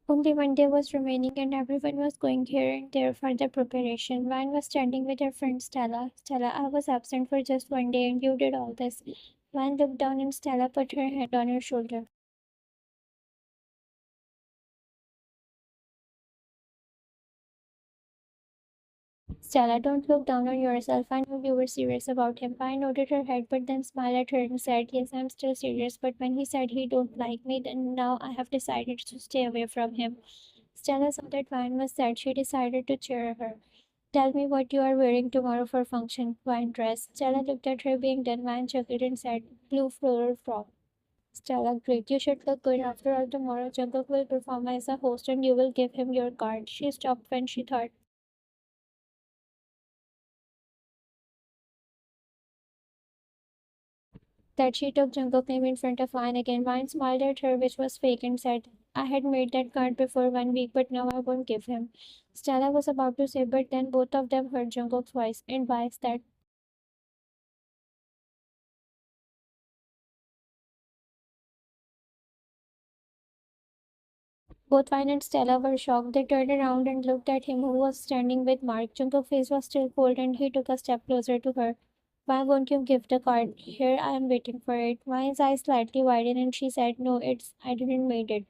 Only one day was remaining and everyone was going here and there for the preparation. Vine was standing with her friend Stella. Stella, I was absent for just one day and you did all this. Vine looked down and Stella put her hand on her shoulder. Stella, don't look down on yourself. I knew you were serious about him. Vine nodded her head but then smiled at her and said, yes, I'm still serious, but when he said he don't like me, then now I have decided to stay away from him. Stella saw that Vine was sad. She decided to cheer her. Tell me what you are wearing tomorrow for function, Vine dress. Stella looked at her being done. Vine chuckled and said, blue floral frock. Stella, great. You should look good. After all, tomorrow Jungkook will perform as a host and you will give him your card. She stopped when she thought that she took Jungkook's name in front of Vine again. Vine smiled at her, which was fake, and said, I had made that card before 1 week, but now I won't give him. Stella was about to say, but then both of them heard Jungkook's voice, and why is that? Both Vine and Stella were shocked. They turned around and looked at him, who was standing with Mark. Jungkook's face was still cold, and he took a step closer to her. Why won't you give the card? Here, I am waiting for it. Vine's eyes slightly widened, and she said, no, I didn't made it.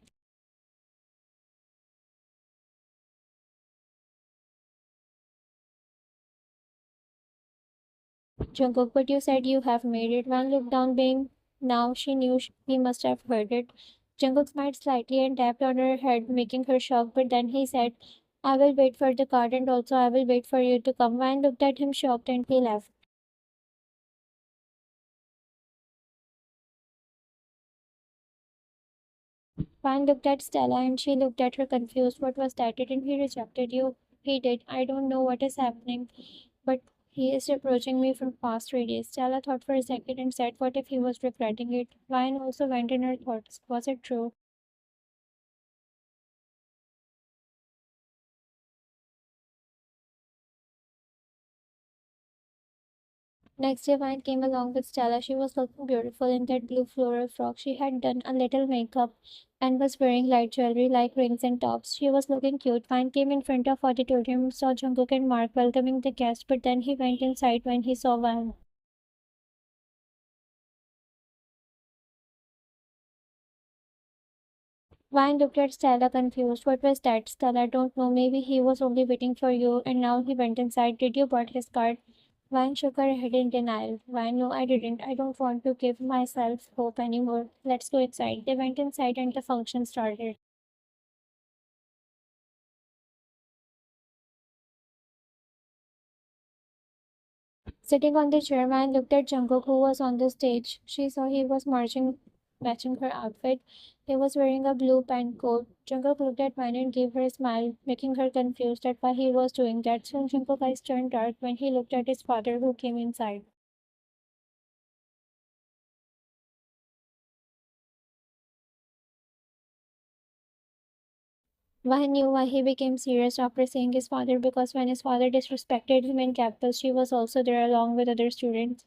Jungkook, but you said you have made it. Van looked down, being now she knew he must have heard it. Jungkook smiled slightly and tapped on her head, making her shocked, but then he said, I will wait for the card and also I will wait for you to come. Van looked at him shocked and he left. Van looked at Stella and she looked at her confused. What was that? Didn't he rejected you? He did. I don't know what is happening, but he is approaching me from past 3 days. Stella thought for a second and said, what if he was regretting it? Vine also went in her thoughts. Was it true? Next day, Vine came along with Stella. She was looking beautiful in that blue floral frock. She had done a little makeup and was wearing light jewelry like rings and tops. She was looking cute. Vine came in front of auditorium, saw Jungkook and Mark welcoming the guests, but then he went inside when he saw Vine. Vine looked at Stella confused. What was that? Stella, don't know. Maybe he was only waiting for you and now he went inside. Did you bought his card? Vine shook her head in denial. Vine, no, I didn't. I don't want to give myself hope anymore. Let's go inside. They went inside and the function started. Sitting on the chair, Vine looked at Jungkook, who was on the stage. She saw he was marching, matching her outfit. He was wearing a blue pant coat. Jungkook looked at Vine and gave her a smile, making her confused at why he was doing that. Soon Jungkook's eyes turned dark when he looked at his father, who came inside. Why knew why he became serious after seeing his father because when his father disrespected him in campus, she was also there along with other students.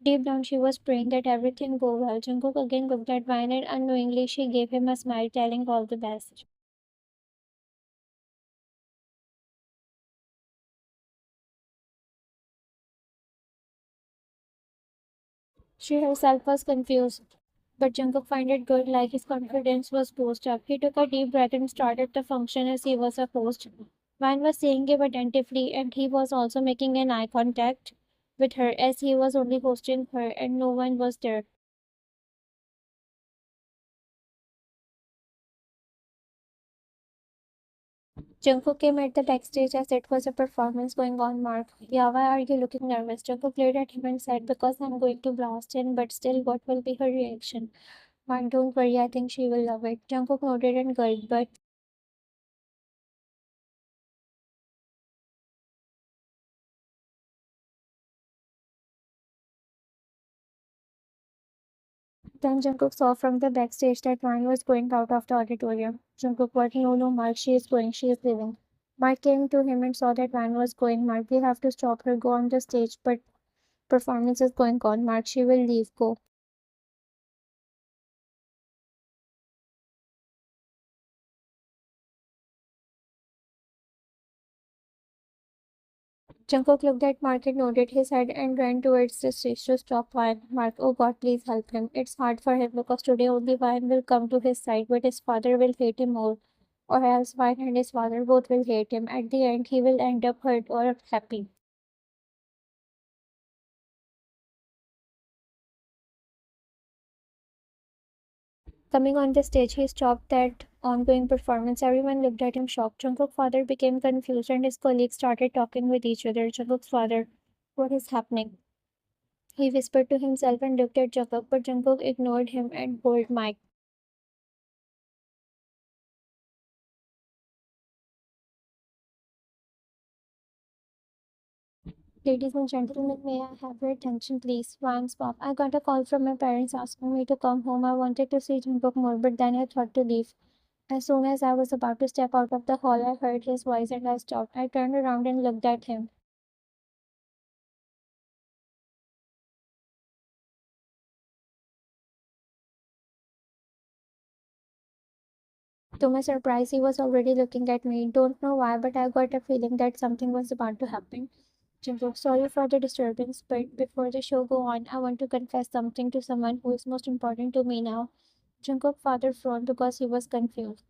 Deep down, she was praying that everything go well. Jungkook again looked at Vine and unknowingly she gave him a smile, telling all the best. She herself was confused, but Jungkook found it good, like his confidence was boosted up. He took a deep breath and started the function as he was a host. Vine was seeing him attentively, and he was also making an eye contact with her as he was only hosting her and no one was there. Jungkook came at the backstage as it was a performance going on. Mark, yeah, why are you looking nervous? Jungkook glared at him and said, because I'm going to blast in, but still, what will be her reaction? Mark, don't worry, I think she will love it. Jungkook nodded and gulped, but then Jungkook saw from the backstage that Vine was going out of the auditorium. Jungkook, what? No, no, Mark, she is going, she is leaving. Mark came to him and saw that Vine was going. Mark, we have to stop her, go on the stage, but performance is going on. Mark, she will leave, go. Jungkook looked at Mark and nodded his head and ran towards the stage to stop Ryan. Mark, oh God, please help him. It's hard for him because today only Ryan will come to his side, but his father will hate him more. Or else Ryan and his father both will hate him. At the end, he will end up hurt or happy. Coming on the stage, he stopped that ongoing performance. Everyone looked at him shocked. Jungkook's father became confused and his colleagues started talking with each other. Jungkook's father, what is happening? He whispered to himself and looked at Jungkook, but Jungkook ignored him and told Mike. Ladies and gentlemen, may I have your attention, please? Ryan's pop. I got a call from my parents asking me to come home. I wanted to see Jungkook more, but then I thought to leave. As soon as I was about to step out of the hall, I heard his voice and I stopped. I turned around and looked at him. To my surprise, he was already looking at me. Don't know why, but I got a feeling that something was about to happen. Jungkook, sorry for the disturbance, but before the show go on, I want to confess something to someone who is most important to me now. Jungkook's father frowned because he was confused.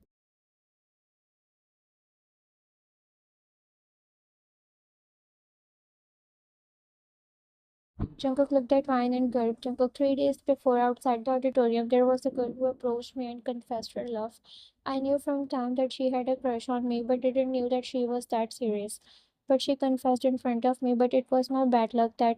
Jungkook looked at Ryan and gulped. Jungkook, 3 days before, outside the auditorium, there was a girl who approached me and confessed her love. I knew from time that she had a crush on me, but didn't knew that she was that serious. But she confessed in front of me, but it was my bad luck that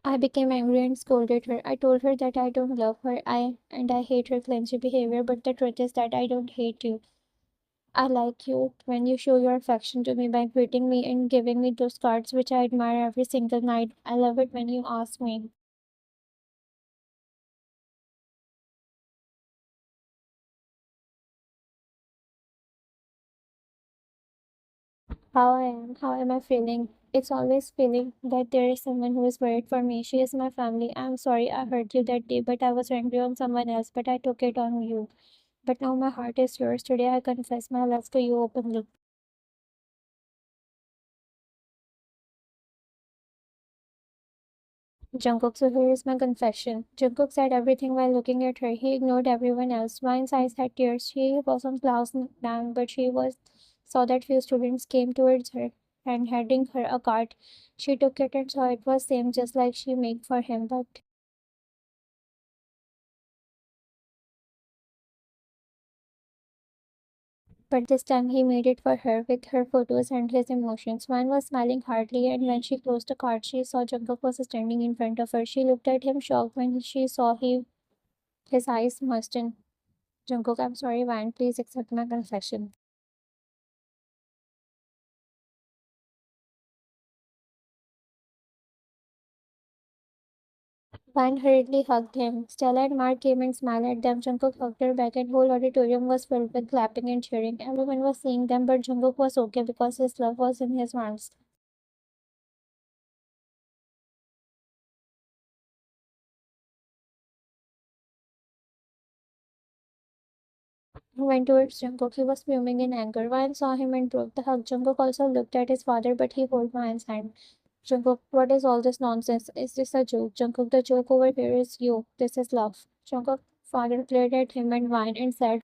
I became angry and scolded her. I told her that I don't love her, I hate her clingy behavior, but the truth is that I don't hate you. I like you when you show your affection to me by greeting me and giving me those cards which I admire every single night. I love it when you ask me how I am, how am I feeling. It's always feeling that there is someone who is worried for me. She is my family. I'm sorry I hurt you that day, but I was angry on someone else, but I took it on you. But now my heart is yours. Today I confess my love to you openly. Jungkook, so here is my confession. Jungkook said everything while looking at her. He ignored everyone else. Mine's eyes had tears. She was on class down, but she was saw that few students came towards her and handing her a card. She took it and saw it was same just like she made for him, but this time he made it for her with her photos and his emotions. One was smiling hardly, and when she closed the card, she saw Jungkook was standing in front of her. She looked at him shocked when she saw his eyes moistened. Jungkook, I'm sorry, Van. Please accept my confession. Van hurriedly hugged him. Stella and Mark came and smiled at them. Jungkook hugged her back, and whole auditorium was filled with clapping and cheering. Everyone was seeing them, but Jungkook was okay because his love was in his arms. He went towards Jungkook. He was fuming in anger. Van saw him and broke the hug. Jungkook also looked at his father, but he held Van's hand. Jungkook, what is all this nonsense? Is this a joke? Jungkook, the joke over here is you. This is love. Jungkook's father glared at him and Van and said,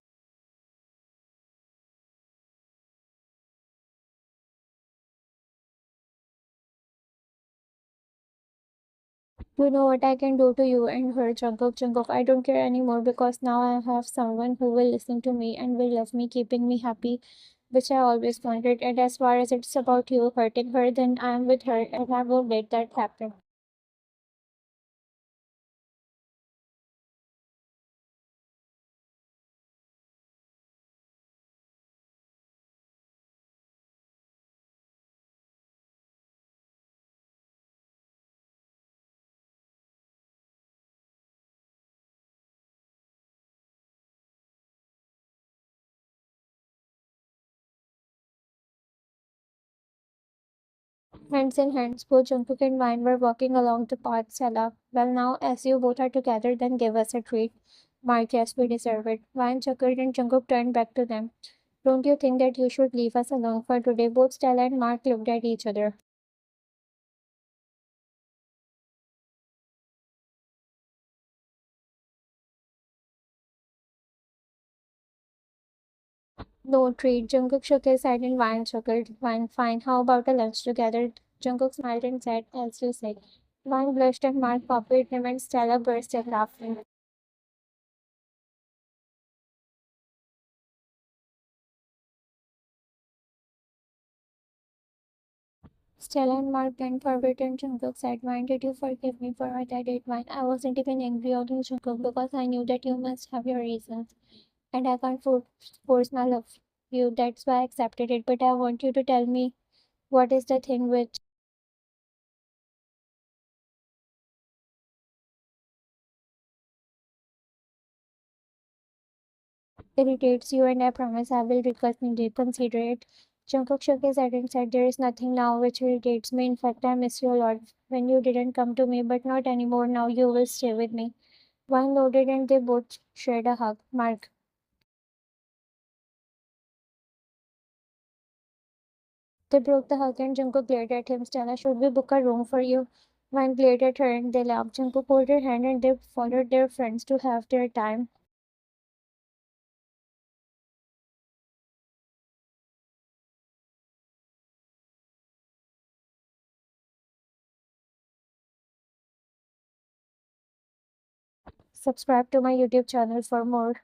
you know what I can do to you and her, Jungkook. Jungkook, I don't care anymore because now I have someone who will listen to me and will love me, keeping me happy, which I always wanted. And as far as it's about you hurting her, then I am with her and I won't let that happen. Hands in hands, both Jungkook and Vine were walking along the path. Stella. Well, now, as you both are together, then give us a treat. Mark, yes, we deserve it. Vine chuckled and Jungkook turned back to them. Don't you think that you should leave us alone for today? Both Stella and Mark looked at each other. No treat. Jungkook shook his head and Vine chuckled. Vine, fine. How about a lunch together? Jungkook smiled and said, as you say. Vine blushed and Mark copied him and Stella burst out laughing. Stella and Mark bent forward and Jungkook said, Vine, did you forgive me for what I did? Vine, I wasn't even angry on you, Jungkook, because I knew that you must have your reasons. And I can't force my love for you. That's why I accepted it. But I want you to tell me what is the thing which irritates you, and I promise I will reconsider it. Jungkook shook his head and said, there is nothing now which irritates me. In fact, I miss you a lot when you didn't come to me, but not anymore. Now you will stay with me. One nodded and they both shared a hug. Mark. They broke the hug and Jungkook glared at him. Stella, should we book a room for you? One glared at her and they laughed. Jungkook hold her hand and they followed their friends to have their time. Subscribe to my YouTube channel for more.